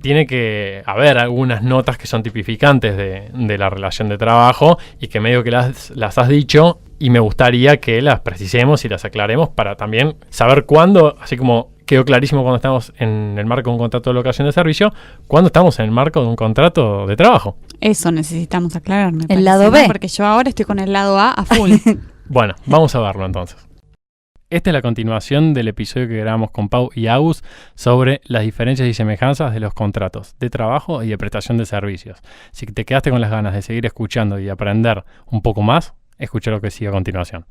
tiene que haber algunas notas que son tipificantes de la relación de trabajo y que medio que las has dicho y me gustaría que las precisemos y las aclaremos para también saber cuándo, así como quedó clarísimo cuando estamos en el marco de un contrato de locación de servicio, cuándo estamos en el marco de un contrato de trabajo. Eso necesitamos aclarar. El lado B. Porque yo ahora estoy con el lado A full. Bueno, vamos a verlo entonces. Esta es la continuación del episodio que grabamos con Pau y Agus sobre las diferencias y semejanzas de los contratos de trabajo y de prestación de servicios. Si te quedaste con las ganas de seguir escuchando y aprender un poco más, escucha lo que sigue a continuación.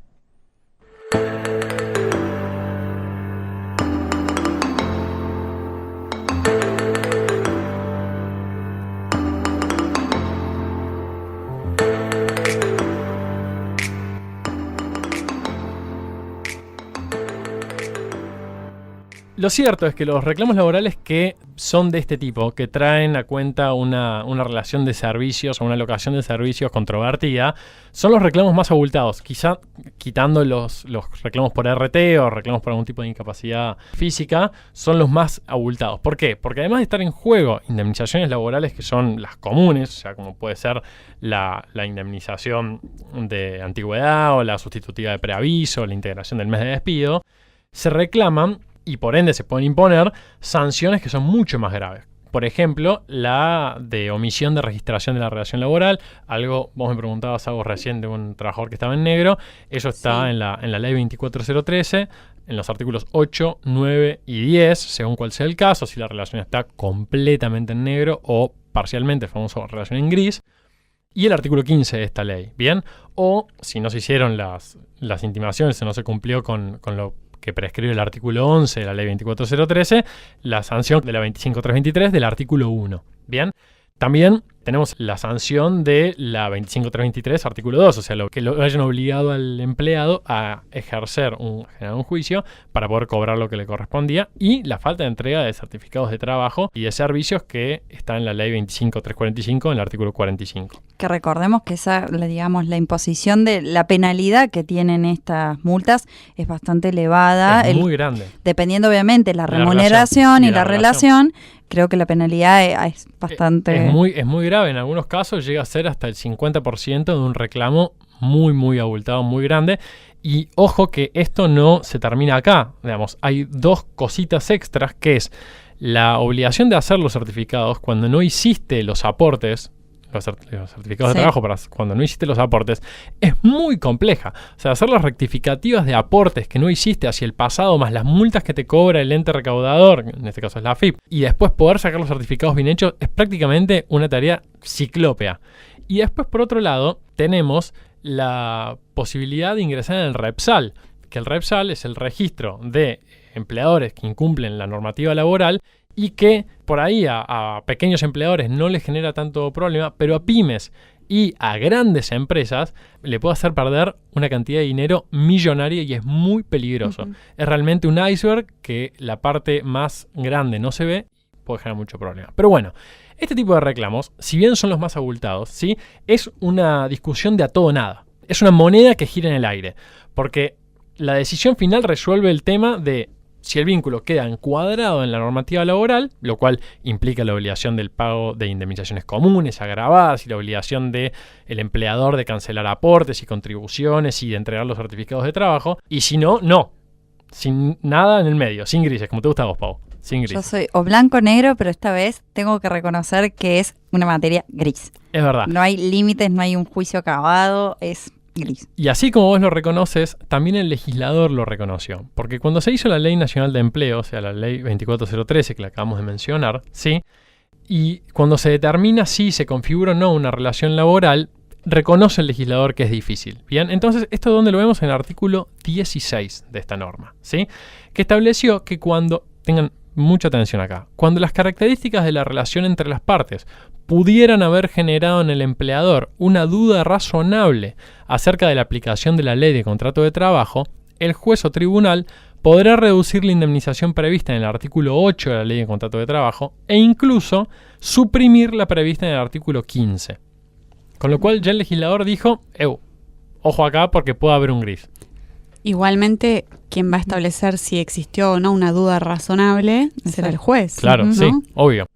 Lo cierto es que los reclamos laborales que son de este tipo, que traen a cuenta una relación de servicios o una locación de servicios controvertida, son los reclamos más abultados. Quizá quitando los reclamos por RT o reclamos por algún tipo de incapacidad física, son los más abultados. ¿Por qué? Porque además de estar en juego indemnizaciones laborales que son las comunes, o sea, como puede ser la indemnización de antigüedad o la sustitutiva de preaviso, la integración del mes de despido, se reclaman y por ende se pueden imponer sanciones que son mucho más graves. Por ejemplo, la de omisión de registración de la relación laboral, algo, vos me preguntabas algo recién de un trabajador que estaba en negro, eso está en la ley 24013, en los artículos 8, 9 y 10, según cuál sea el caso, si la relación está completamente en negro o parcialmente, el famoso relación en gris, y el artículo 15 de esta ley, ¿bien? O si no se hicieron las intimaciones, o no se cumplió con lo que prescribe el artículo 11 de la ley 24013, la sanción de la 25323 del artículo 1. Bien, también tenemos la sanción de la 25323, artículo 2, o sea, lo que lo hayan obligado al empleado a ejercer generar un juicio para poder cobrar lo que le correspondía, y la falta de entrega de certificados de trabajo y de servicios que está en la ley 25345, en el artículo 45. Que recordemos que la imposición de la penalidad que tienen estas multas es bastante elevada. Es muy grande. Dependiendo obviamente la remuneración y la relación, creo que la penalidad es bastante... Es muy grave. En algunos casos llega a ser hasta el 50% de un reclamo muy, muy abultado, muy grande. Y ojo que esto no se termina acá. Digamos, hay dos cositas extras, que es la obligación de hacer los certificados cuando no hiciste los aportes. Los certificados de trabajo, para cuando no hiciste los aportes, es muy compleja. O sea, hacer las rectificativas de aportes que no hiciste hacia el pasado, más las multas que te cobra el ente recaudador, en este caso es la AFIP, y después poder sacar los certificados bien hechos, es prácticamente una tarea ciclópea. Y después, por otro lado, tenemos la posibilidad de ingresar en el REPSAL, que el REPSAL es el registro de empleadores que incumplen la normativa laboral y que por ahí a pequeños empleadores no les genera tanto problema, pero a pymes y a grandes empresas le puede hacer perder una cantidad de dinero millonaria y es muy peligroso. Uh-huh. Es realmente un iceberg que la parte más grande no se ve y puede generar mucho problema. Pero bueno, este tipo de reclamos, si bien son los más abultados, ¿sí?, es una discusión de a todo o nada. Es una moneda que gira en el aire, porque la decisión final resuelve el tema de si el vínculo queda encuadrado en la normativa laboral, lo cual implica la obligación del pago de indemnizaciones comunes agravadas y la obligación del empleador de cancelar aportes y contribuciones y de entregar los certificados de trabajo, y si no, no. Sin nada en el medio, sin grises, como te gusta a vos, Pau. Sin gris. Yo soy o blanco o negro, pero esta vez tengo que reconocer que es una materia gris. Es verdad. No hay límites, no hay un juicio acabado, es gris. Y así como vos lo reconoces, también el legislador lo reconoció. Porque cuando se hizo la Ley Nacional de Empleo, o sea, la Ley 24013 que la acabamos de mencionar, ¿sí?, y cuando se determina si se configura o no una relación laboral, reconoce el legislador que es difícil. Bien, entonces, ¿esto dónde lo vemos? En el artículo 16 de esta norma, ¿sí?, que estableció que cuando, tengan mucha atención acá, cuando las características de la relación entre las partes pudieran haber generado en el empleador una duda razonable acerca de la aplicación de la ley de contrato de trabajo, el juez o tribunal podrá reducir la indemnización prevista en el artículo 8 de la ley de contrato de trabajo e incluso suprimir la prevista en el artículo 15. Con lo cual ya el legislador dijo, ojo acá porque puede haber un gris. Igualmente, quien va a establecer si existió o no una duda razonable será el juez. Claro, ¿no? sí, obvio.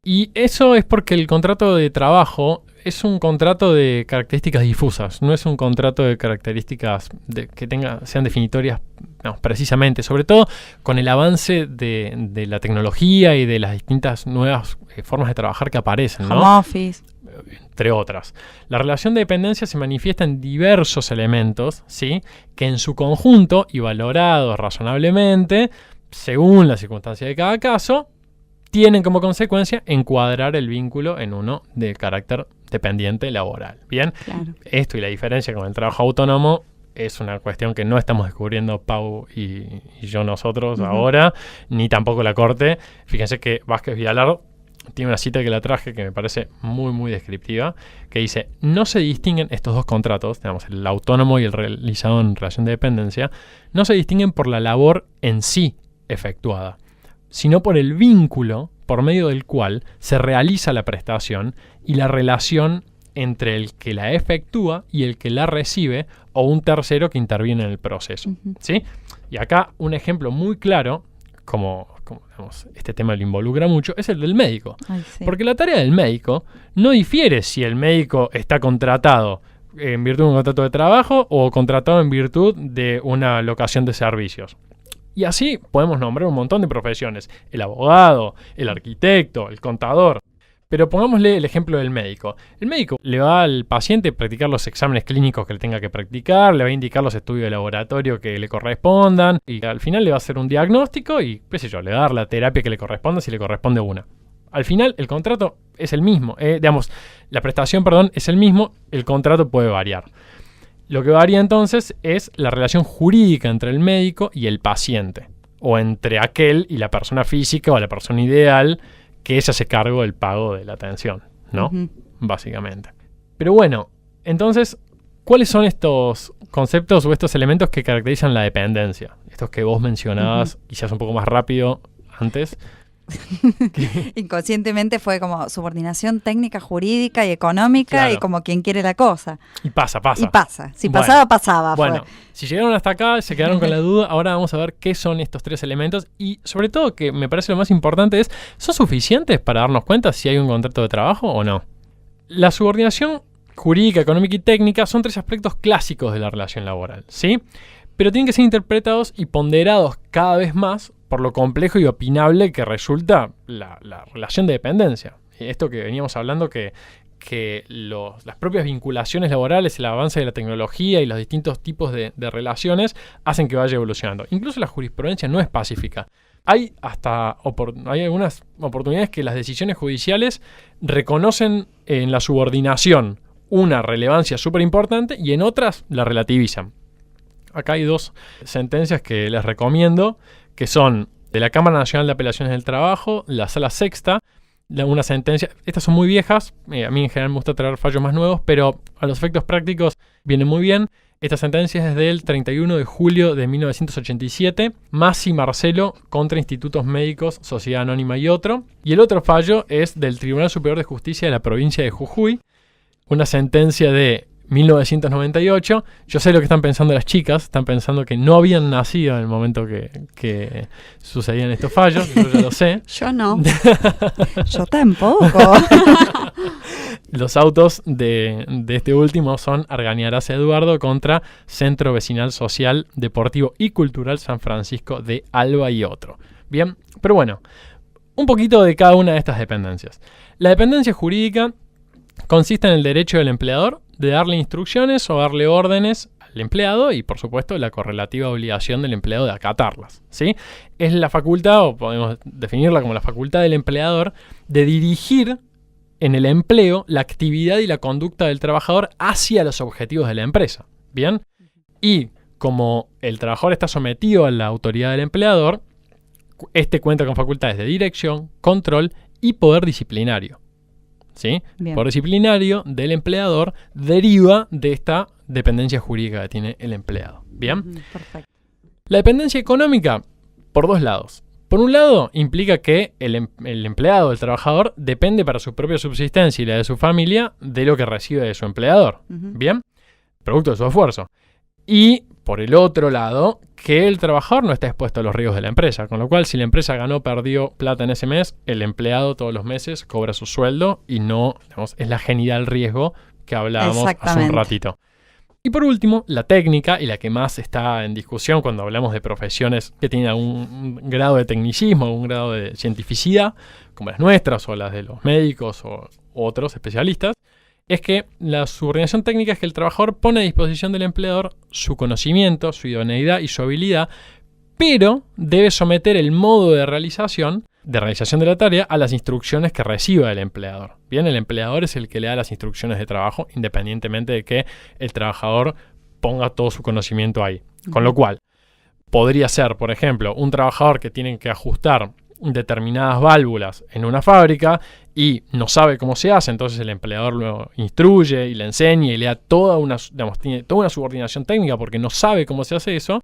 Y eso es porque el contrato de trabajo es un contrato de características difusas, no es un contrato de características sean definitorias precisamente, sobre todo con el avance de la tecnología y de las distintas nuevas formas de trabajar que aparecen, ¿no? Home office. Entre otras. La relación de dependencia se manifiesta en diversos elementos, ¿sí? Que en su conjunto y valorados razonablemente, según la circunstancia de cada caso, tienen como consecuencia encuadrar el vínculo en uno de carácter dependiente laboral. Bien, Claro. esto y la diferencia con el trabajo autónomo es una cuestión que no estamos descubriendo Pau y yo nosotros ahora, ni tampoco la Corte. Fíjense que Vázquez Vialar tiene una cita que la traje que me parece muy, muy descriptiva, que dice: no se distinguen estos dos contratos, digamos, el autónomo y el realizado en relación de dependencia, no se distinguen por la labor en sí efectuada, sino por el vínculo por medio del cual se realiza la prestación y la relación entre el que la efectúa y el que la recibe o un tercero que interviene en el proceso. ¿Sí? Y acá un ejemplo muy claro, como digamos, este tema lo involucra mucho, es el del médico. Ay, sí. Porque la tarea del médico no difiere si el médico está contratado en virtud de un contrato de trabajo o contratado en virtud de una locación de servicios. Y así podemos nombrar un montón de profesiones: el abogado, el arquitecto, el contador. Pero pongámosle el ejemplo del médico. El médico le va al paciente a practicar los exámenes clínicos que le tenga que practicar, le va a indicar los estudios de laboratorio que le correspondan y al final le va a hacer un diagnóstico y, qué sé yo, le va a dar la terapia que le corresponda si le corresponde una. Al final el contrato es el mismo, la prestación, es el mismo, el contrato puede variar. Lo que varía entonces es la relación jurídica entre el médico y el paciente, o entre aquel y la persona física o la persona ideal que se hace cargo del pago de la atención, ¿no? Básicamente. Pero bueno, entonces, ¿cuáles son estos conceptos o estos elementos que caracterizan la dependencia? Estos que vos mencionabas, quizás un poco más rápido antes. Inconscientemente fue como subordinación técnica, jurídica y económica, Claro. y como quien quiere la cosa. Y pasa. Y pasa. Si Bueno. pasaba, pasaba. Bueno, si llegaron hasta acá, se quedaron con la duda, ahora vamos a ver qué son estos tres elementos y sobre todo, que me parece lo más importante, es: ¿son suficientes para darnos cuenta si hay un contrato de trabajo o no? La subordinación jurídica, económica y técnica son tres aspectos clásicos de la relación laboral, ¿sí? Pero tienen que ser interpretados y ponderados cada vez más por lo complejo y opinable que resulta la relación de dependencia. Esto que veníamos hablando, que las propias vinculaciones laborales, el avance de la tecnología y los distintos tipos de relaciones hacen que vaya evolucionando. Incluso la jurisprudencia no es pacífica. Hay algunas oportunidades que las decisiones judiciales reconocen en la subordinación una relevancia súper importante y en otras la relativizan. Acá hay dos sentencias que les recomiendo, que son de la Cámara Nacional de Apelaciones del Trabajo, la Sala Sexta. Una sentencia, estas son muy viejas, a mí en general me gusta traer fallos más nuevos, pero a los efectos prácticos viene muy bien. Esta sentencia es del 31 de julio de 1987, Massi Marcelo contra Institutos Médicos, Sociedad Anónima y otro. Y el otro fallo es del Tribunal Superior de Justicia de la provincia de Jujuy, una sentencia de 1998. Yo sé lo que están pensando las chicas, están pensando que no habían nacido en el momento que sucedían estos fallos, yo ya lo sé. Yo no. Yo tampoco. Los autos de este último son Argañarás Eduardo contra Centro Vecinal Social, Deportivo y Cultural San Francisco de Alba y otro. Bien, pero bueno, un poquito de cada una de estas dependencias. La dependencia jurídica consiste en el derecho del empleador de darle instrucciones o darle órdenes al empleado y, por supuesto, la correlativa obligación del empleado de acatarlas, ¿sí? Es la facultad, o podemos definirla como la facultad del empleador, de dirigir en el empleo la actividad y la conducta del trabajador hacia los objetivos de la empresa, ¿bien? Y como el trabajador está sometido a la autoridad del empleador, este cuenta con facultades de dirección, control y poder disciplinario. ¿Sí? Bien. Poder disciplinario del empleador deriva de esta dependencia jurídica que tiene el empleado. ¿Bien? Perfecto. La dependencia económica, por dos lados. Por un lado, implica que el empleado, el trabajador, depende para su propia subsistencia y la de su familia de lo que recibe de su empleador. ¿Bien? Producto de su esfuerzo. Y por el otro lado, que el trabajador no está expuesto a los riesgos de la empresa. Con lo cual, si la empresa ganó o perdió plata en ese mes, el empleado todos los meses cobra su sueldo y no, digamos, es la genial riesgo que hablábamos hace un ratito. Y por último, la técnica, y la que más está en discusión cuando hablamos de profesiones que tienen algún grado de tecnicismo, algún grado de cientificidad, como las nuestras o las de los médicos o otros especialistas, es que la subordinación técnica es que el trabajador pone a disposición del empleador su conocimiento, su idoneidad y su habilidad, pero debe someter el modo de realización de la tarea a las instrucciones que reciba del empleador. Bien, el empleador es el que le da las instrucciones de trabajo, independientemente de que el trabajador ponga todo su conocimiento ahí. Con lo cual, podría ser, por ejemplo, un trabajador que tiene que ajustar determinadas válvulas en una fábrica y no sabe cómo se hace, entonces el empleador lo instruye y le enseña y le da tiene toda una subordinación técnica porque no sabe cómo se hace eso.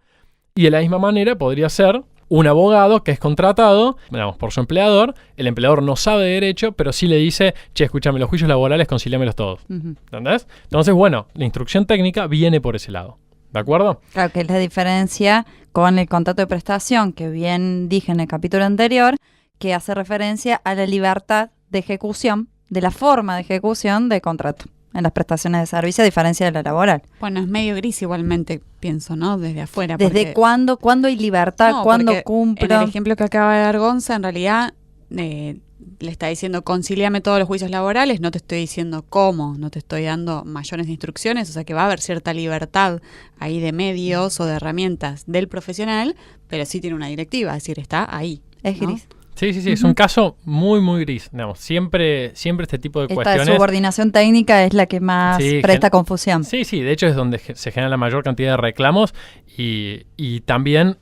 Y de la misma manera podría ser un abogado que es contratado, por su empleador. El empleador no sabe de derecho, pero sí le dice, che, escúchame, los juicios laborales conciliámelos todos. ¿Entendés? Entonces, bueno, la instrucción técnica viene por ese lado. ¿De acuerdo? Claro, que es la diferencia con el contrato de prestación, que bien dije en el capítulo anterior, que hace referencia a la libertad de ejecución, de la forma de ejecución del contrato en las prestaciones de servicio, a diferencia de la laboral. Bueno, es medio gris igualmente, pienso, ¿no? Desde afuera. ¿Desde cuándo hay libertad? No, ¿Cuándo porque cumplo? en el ejemplo que acaba de dar Gonza, en realidad le está diciendo concíliame todos los juicios laborales, no te estoy diciendo cómo, no te estoy dando mayores instrucciones, o sea que va a haber cierta libertad ahí de medios o de herramientas del profesional, pero sí tiene una directiva, es decir, está ahí. Es ¿no? gris. Sí, es un caso muy, muy gris. Digamos, siempre este tipo de cuestiones... Esta subordinación técnica es la que más presta confusión. Sí, de hecho es donde se genera la mayor cantidad de reclamos y también,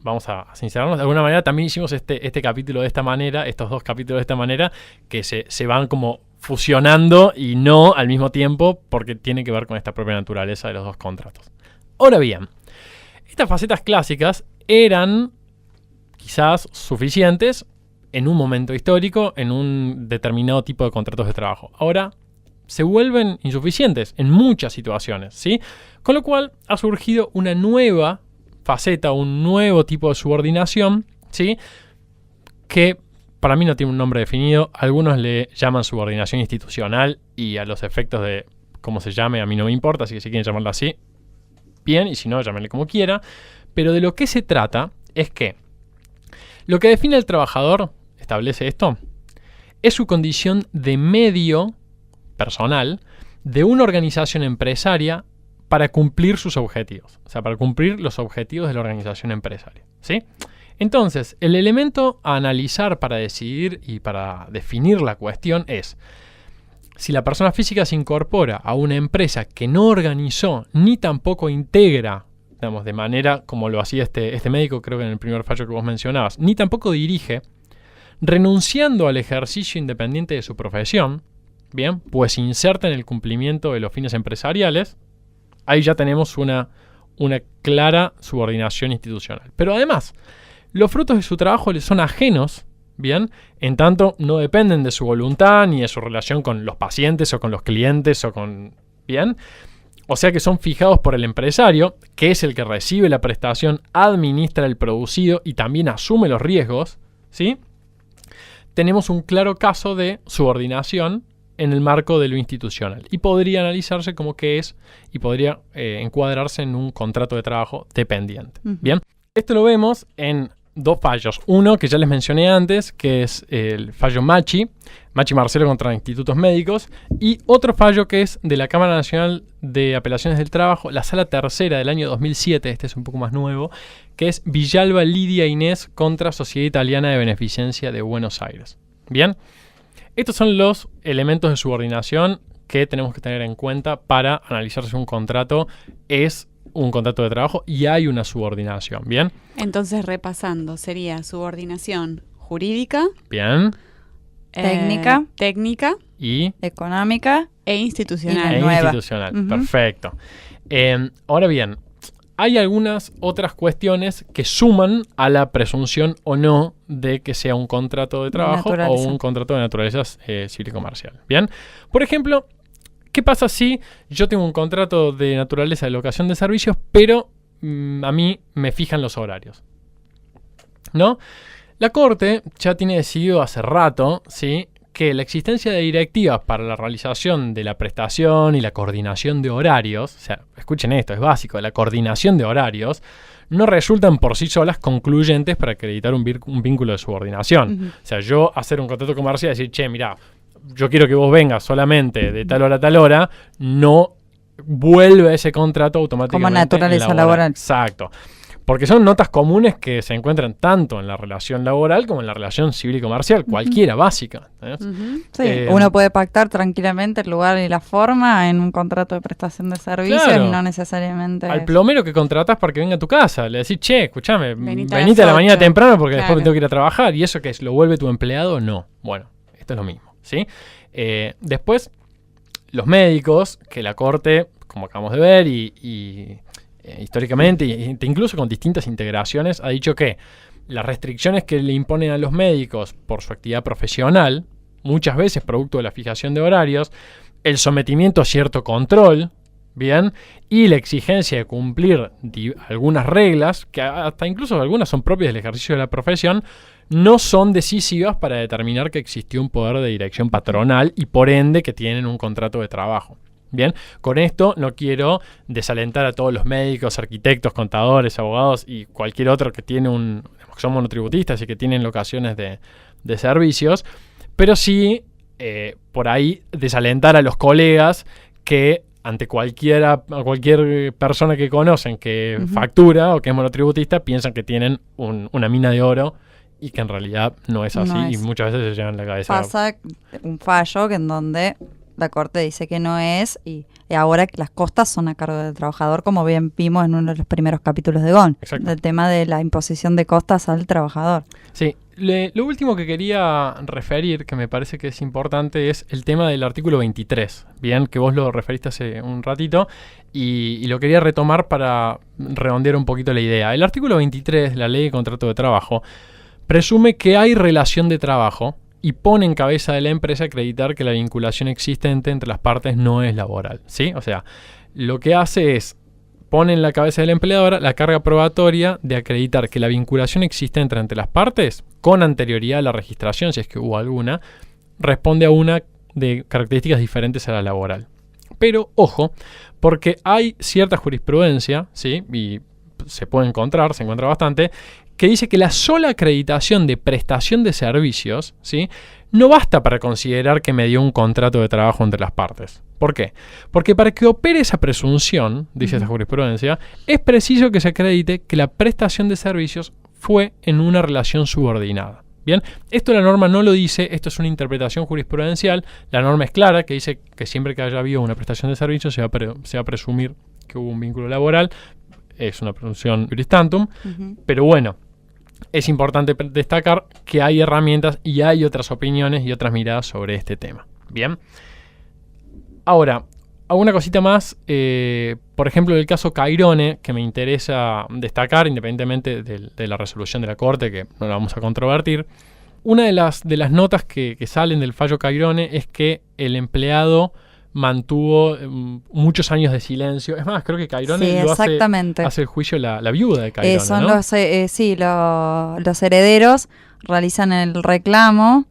vamos a sincerarnos, de alguna manera también hicimos este capítulo de esta manera, estos dos capítulos de esta manera, que se van como fusionando y no al mismo tiempo porque tiene que ver con esta propia naturaleza de los dos contratos. Ahora bien, estas facetas clásicas eran quizás suficientes en un momento histórico, en un determinado tipo de contratos de trabajo. Ahora se vuelven insuficientes en muchas situaciones, ¿sí? Con lo cual ha surgido una nueva faceta, un nuevo tipo de subordinación, ¿sí? Que para mí no tiene un nombre definido. Algunos le llaman subordinación institucional y a los efectos de cómo se llame a mí no me importa, así que si quieren llamarla así, bien, y si no, llámenle como quiera. Pero de lo que se trata es que lo que define al trabajador, establece esto, es su condición de medio personal de una organización empresaria para cumplir sus objetivos. O sea, para cumplir los objetivos de la organización empresaria, ¿sí? Entonces, el elemento a analizar para decidir y para definir la cuestión es si la persona física se incorpora a una empresa que no organizó ni tampoco integra, digamos, de manera como lo hacía este médico, creo que en el primer fallo que vos mencionabas, ni tampoco dirige, renunciando al ejercicio independiente de su profesión, bien, pues inserta en el cumplimiento de los fines empresariales, ahí ya tenemos una clara subordinación institucional. Pero además, los frutos de su trabajo le son ajenos, bien, en tanto no dependen de su voluntad ni de su relación con los pacientes o con los clientes o con, bien, o sea que son fijados por el empresario, que es el que recibe la prestación, administra el producido y también asume los riesgos, ¿sí? Tenemos un claro caso de subordinación en el marco de lo institucional y podría analizarse como que es y podría encuadrarse en un contrato de trabajo dependiente. Bien, esto lo vemos en dos fallos. Uno que ya les mencioné antes, que es el fallo Machi Marcelo contra Institutos Médicos, y otro fallo que es de la Cámara Nacional de Apelaciones del Trabajo, la Sala Tercera del año 2007, este es un poco más nuevo, que es Villalba Lidia Inés contra Sociedad Italiana de Beneficencia de Buenos Aires. Bien, estos son los elementos de subordinación que tenemos que tener en cuenta para analizar si un contrato es un contrato de trabajo y hay una subordinación. Bien. Entonces, repasando, sería subordinación jurídica. Bien. Técnica. Y económica. E institucional. Institucional. Perfecto. Ahora bien, hay algunas otras cuestiones que suman a la presunción o no de que sea un contrato de trabajo o un contrato de naturaleza civil y comercial. Bien. Por ejemplo, ¿qué pasa si yo tengo un contrato de naturaleza de locación de servicios, pero a mí me fijan los horarios? ¿No? La Corte ya tiene decidido hace rato, ¿sí?, que la existencia de directivas para la realización de la prestación y la coordinación de horarios, o sea, escuchen esto, es básico, la coordinación de horarios, no resultan por sí solas concluyentes para acreditar un vínculo de subordinación. O sea, yo hacer un contrato comercial y decir, che, mirá, yo quiero que vos vengas solamente de tal hora a tal hora, no vuelve ese contrato automáticamente como naturaleza laboral. Exacto. Porque son notas comunes que se encuentran tanto en la relación laboral como en la relación civil y comercial, cualquiera, básica. Sí, uno puede pactar tranquilamente el lugar y la forma en un contrato de prestación de servicios, claro, y no necesariamente... Al plomero que contratas para que venga a tu casa, le decís, che, escuchame, venite a la 8. mañana temprano porque Claro. después me tengo que ir a trabajar, y eso que es, lo vuelve tu empleado, no. Bueno, esto es lo mismo, ¿sí? Después, los médicos, que la Corte, como acabamos de ver, históricamente, e incluso con distintas integraciones, ha dicho que las restricciones que le imponen a los médicos por su actividad profesional, muchas veces producto de la fijación de horarios, el sometimiento a cierto control, ¿bien?, y la exigencia de cumplir algunas reglas, que hasta incluso algunas son propias del ejercicio de la profesión, no son decisivas para determinar que existió un poder de dirección patronal y por ende que tienen un contrato de trabajo. Bien, con esto no quiero desalentar a todos los médicos, arquitectos, contadores, abogados y cualquier otro que tiene que son monotributistas y que tienen locaciones de servicios, pero sí por ahí desalentar a los colegas que ante cualquier persona que conocen que factura o que es monotributista piensan que tienen una mina de oro y que en realidad no es así, y muchas veces se llevan la cabeza. Pasa un fallo que en donde la Corte dice que no es, y ahora que las costas son a cargo del trabajador, como bien vimos en uno de los primeros capítulos de GON, del tema de la imposición de costas al trabajador. Sí, lo último que quería referir, que me parece que es importante, es el tema del artículo 23, bien, que vos lo referiste hace un ratito, y lo quería retomar para redondear un poquito la idea. El artículo 23 de la Ley de Contrato de Trabajo presume que hay relación de trabajo y pone en cabeza de la empresa acreditar que la vinculación existente entre las partes no es laboral, ¿sí? O sea, lo que hace es, pone en la cabeza de la empleadora la carga probatoria de acreditar que la vinculación existente entre las partes, con anterioridad a la registración, si es que hubo alguna, responde a una de características diferentes a la laboral. Pero, ojo, porque hay cierta jurisprudencia, ¿sí?, y se encuentra bastante, que dice que la sola acreditación de prestación de servicios, ¿sí?, no basta para considerar que me dio un contrato de trabajo entre las partes. ¿Por qué? Porque para que opere esa presunción, dice esa jurisprudencia, es preciso que se acredite que la prestación de servicios fue en una relación subordinada. Bien, esto la norma no lo dice, esto es una interpretación jurisprudencial, la norma es clara, que dice que siempre que haya habido una prestación de servicios se va a presumir que hubo un vínculo laboral, es una presunción juris tantum, pero bueno, es importante destacar que hay herramientas y hay otras opiniones y otras miradas sobre este tema. Bien. Ahora, alguna cosita más, por ejemplo, el caso Cairone, que me interesa destacar, independientemente de la resolución de la Corte, que no la vamos a controvertir. Una de las notas que salen del fallo Cairone es que el empleado mantuvo muchos años de silencio. Es más, creo que Cairone hace el juicio la viuda de Cairone, son ¿no? Los herederos realizan el reclamo,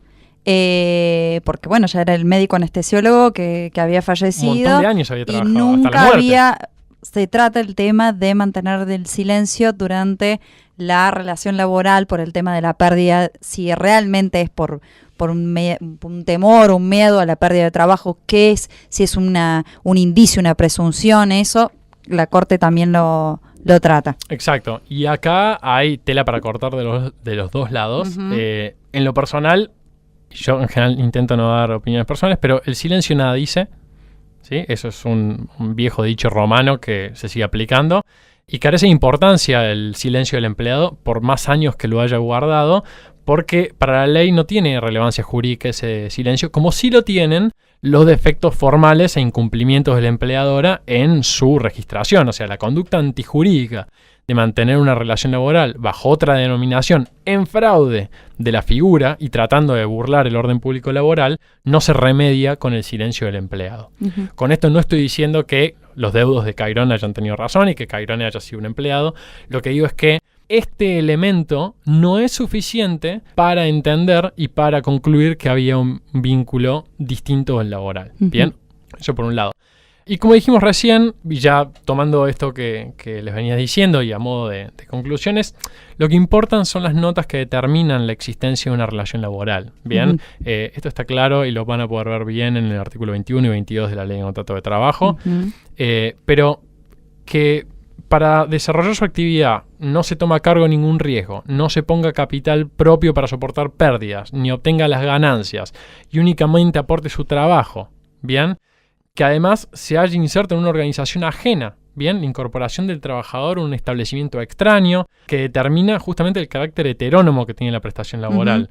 porque bueno, ya era el médico anestesiólogo que había fallecido. Un montón de años había trabajado, y nunca hasta la muerte. Se trata el tema de mantener del silencio durante la relación laboral por el tema de la pérdida, si realmente es por un temor, un miedo a la pérdida de trabajo, qué es, si es un indicio, una presunción, eso la Corte también lo trata. Exacto, y acá hay tela para cortar de los dos lados. En lo personal, yo en general intento no dar opiniones personales, pero el silencio nada dice, ¿sí? Eso es un viejo dicho romano que se sigue aplicando y carece de importancia el silencio del empleado por más años que lo haya guardado, porque para la ley no tiene relevancia jurídica ese silencio, como sí lo tienen los defectos formales e incumplimientos de la empleadora en su registración. O sea, la conducta antijurídica de mantener una relación laboral bajo otra denominación en fraude de la figura y tratando de burlar el orden público laboral, no se remedia con el silencio del empleado. Con esto no estoy diciendo que los deudos de Cairón hayan tenido razón y que Cairón haya sido un empleado. Lo que digo es que este elemento no es suficiente para entender y para concluir que había un vínculo distinto al laboral. Bien, eso por un lado. Y como dijimos recién, y ya tomando esto que les venía diciendo y a modo de conclusiones, lo que importan son las notas que determinan la existencia de una relación laboral. Bien, esto está claro y lo van a poder ver bien en el artículo 21 y 22 de la Ley de Contrato de Trabajo. Pero que para desarrollar su actividad no se toma a cargo ningún riesgo, no se ponga capital propio para soportar pérdidas, ni obtenga las ganancias y únicamente aporte su trabajo. Bien, que además se haya inserto en una organización ajena, bien, la incorporación del trabajador en un establecimiento extraño que determina justamente el carácter heterónomo que tiene la prestación laboral.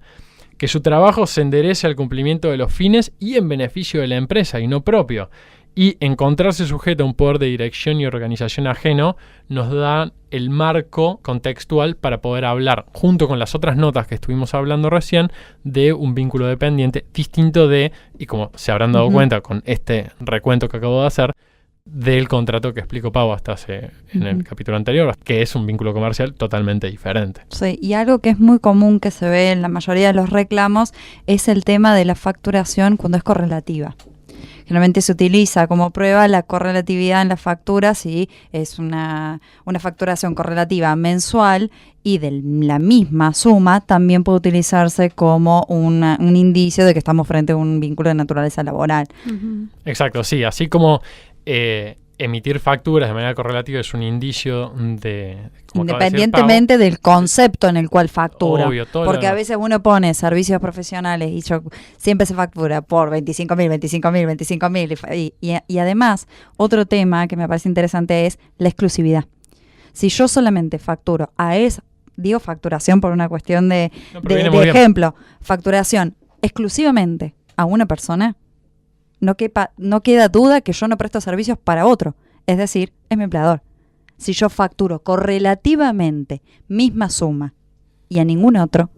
Que su trabajo se enderece al cumplimiento de los fines y en beneficio de la empresa y no propio. Y encontrarse sujeto a un poder de dirección y organización ajeno nos da el marco contextual para poder hablar, junto con las otras notas que estuvimos hablando recién, de un vínculo dependiente distinto de, y como se habrán dado cuenta con este recuento que acabo de hacer, del contrato que explicó Pau hasta en el capítulo anterior, que es un vínculo comercial totalmente diferente. Sí, y algo que es muy común que se ve en la mayoría de los reclamos es el tema de la facturación cuando es correlativa. Generalmente se utiliza como prueba la correlatividad en las facturas si es una facturación correlativa mensual y de la misma suma también puede utilizarse como un indicio de que estamos frente a un vínculo de naturaleza laboral. Exacto, sí, así como emitir facturas de manera correlativa es un indicio de... Independientemente del concepto en el cual factura. Obvio, porque a veces uno pone servicios profesionales y siempre se factura por 25.000. Y además, otro tema que me parece interesante es la exclusividad. Si yo solamente facturo digo facturación por una cuestión de ejemplo, facturación exclusivamente a una persona, no queda duda que yo no presto servicios para otro, es decir, es mi empleador. Si yo facturo correlativamente misma suma y a ningún otro.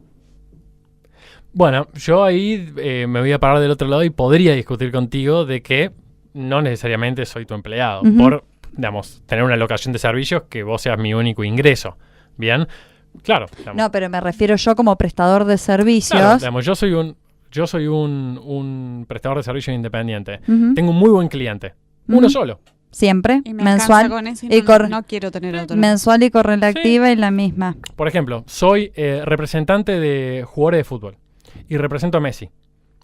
Bueno, yo ahí me voy a parar del otro lado y podría discutir contigo de que no necesariamente soy tu empleado, por, digamos, tener una locación de servicios que vos seas mi único ingreso. Bien, claro. Digamos. No, pero me refiero yo como prestador de servicios. Claro, digamos, yo soy un prestador de servicios independiente. Tengo un muy buen cliente. Uno solo. Siempre, y me mensual. Con eso y no quiero tener otro. Mensual y correlativa y la misma. Por ejemplo, soy representante de jugadores de fútbol y represento a Messi.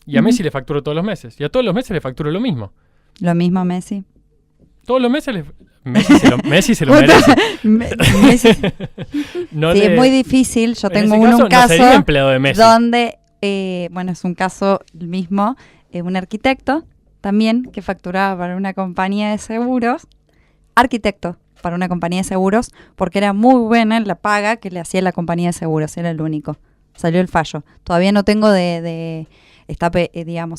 Y a Messi le facturo todos los meses. Y a todos los meses le facturo lo mismo. Lo mismo Messi. Todos los meses Messi se lo merece. Es muy difícil. Yo tengo un caso no sería empleado de Messi. Donde, es un caso mismo, un arquitecto también que facturaba para una compañía de seguros, arquitecto para una compañía de seguros, porque era muy buena la paga que le hacía la compañía de seguros, era el único. Salió el fallo. Todavía no tengo está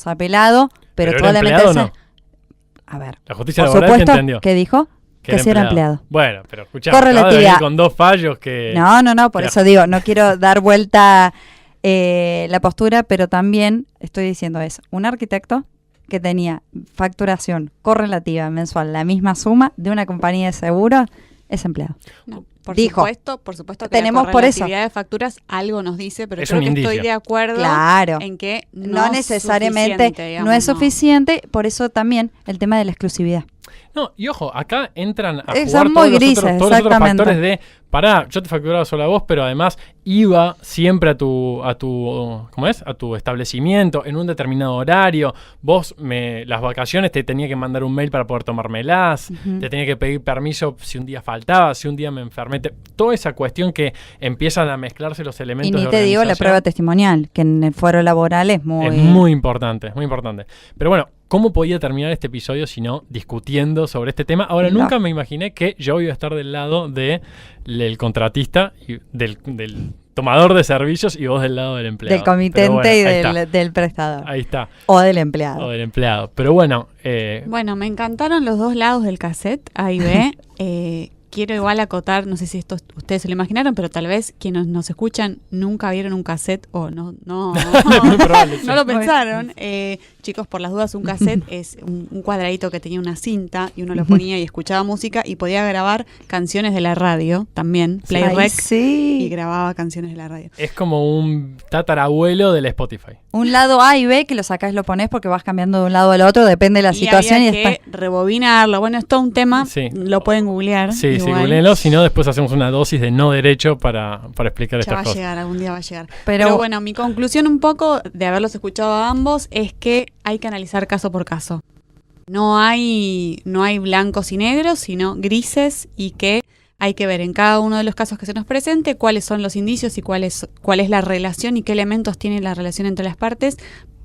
apelado, pero toda la empleado, ¿no? A ver. La justicia por laboral supuesto, te entendió. ¿Qué dijo? Que sí era empleado. Bueno, pero escuchá, correlatividad con dos fallos que... No, por eso digo, no quiero dar vuelta la postura, pero también estoy diciendo eso. Un arquitecto que tenía facturación correlativa mensual, la misma suma de una compañía de seguros, es empleado. No, por Dijo, supuesto que tenemos la por eso correlatividad de facturas algo nos dice, pero es creo un que indicio. estoy de acuerdo en que no necesariamente no es suficiente, por eso también el tema de la exclusividad. No, y ojo, acá entran a Son jugar muy todos grises, los otros exactamente. factores de, yo te facturaba solo a vos, pero además iba siempre a tu establecimiento en un determinado horario. Vos las vacaciones te tenía que mandar un mail para poder tomármelas, te tenía que pedir permiso si un día faltaba, si un día me enfermé. Toda esa cuestión que empiezan a mezclarse los elementos Y de ni te digo la organización. prueba testimonial, que en el fuero laboral es muy importante, muy importante. Pero bueno, ¿cómo podía terminar este episodio si no discutiendo sobre este tema? Ahora, nunca me imaginé que yo iba a estar del lado del contratista, y del tomador de servicios y vos del lado del empleado. Del comitente y del prestador. Ahí está. O del empleado. Pero bueno. Bueno, me encantaron los dos lados del cassette, A y B. quiero igual acotar, no sé si esto ustedes se lo imaginaron, pero tal vez quienes nos escuchan nunca vieron un cassette o no Muy probable, sí. no lo pensaron. Chicos, por las dudas, un cassette es un cuadradito que tenía una cinta y uno lo ponía y escuchaba música y podía grabar canciones de la radio también, Play Ay, Rec, sí. y grababa canciones de la radio. Es como un tatarabuelo del Spotify. Un lado A y B que lo sacás y lo ponés porque vas cambiando de un lado al otro, depende de la Y situación. había Y que después rebobinarlo. Bueno, es todo un tema, Sí. lo pueden googlear. Sí, sí, igual. googleenlo, si no después hacemos una dosis de no derecho para explicar Ya va estas a cosas. llegar, algún día va a llegar. Pero- Pero bueno, mi conclusión un poco de haberlos escuchado a ambos es que hay que analizar caso por caso. No hay blancos y negros, sino grises, y que hay que ver en cada uno de los casos que se nos presente cuáles son los indicios y cuál es la relación y qué elementos tiene la relación entre las partes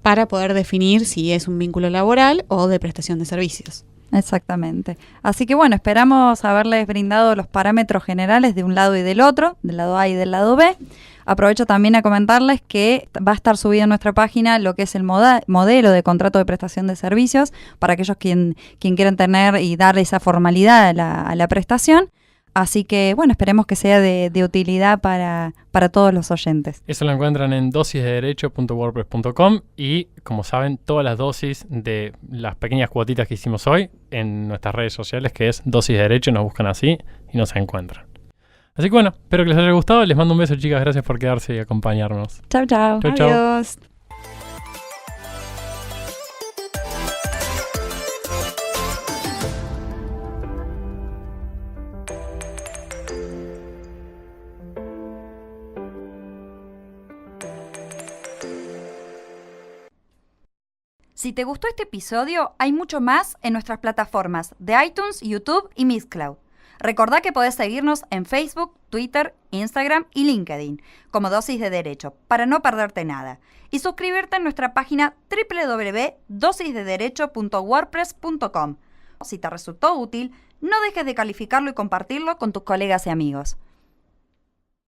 para poder definir si es un vínculo laboral o de prestación de servicios. Exactamente. Así que bueno, esperamos haberles brindado los parámetros generales de un lado y del otro, del lado A y del lado B. Aprovecho también a comentarles que va a estar subido en nuestra página lo que es el modelo de contrato de prestación de servicios para aquellos quien quieran tener y darle esa formalidad a la prestación. Así que bueno, esperemos que sea de utilidad para todos los oyentes. Eso lo encuentran en dosisdederecho.wordpress.com y, como saben, todas las dosis de las pequeñas cuotitas que hicimos hoy en nuestras redes sociales, que es Dosis de Derecho, nos buscan así y nos encuentran. Así que bueno, espero que les haya gustado. Les mando un beso, chicas. Gracias por quedarse y acompañarnos. Chau, chau. Chau, chau. Adiós. Si te gustó este episodio, hay mucho más en nuestras plataformas de iTunes, YouTube y Mixcloud. Recordá que podés seguirnos en Facebook, Twitter, Instagram y LinkedIn como Dosis de Derecho para no perderte nada. Y suscribirte en nuestra página www.dosisdederecho.wordpress.com. Si te resultó útil, no dejes de calificarlo y compartirlo con tus colegas y amigos.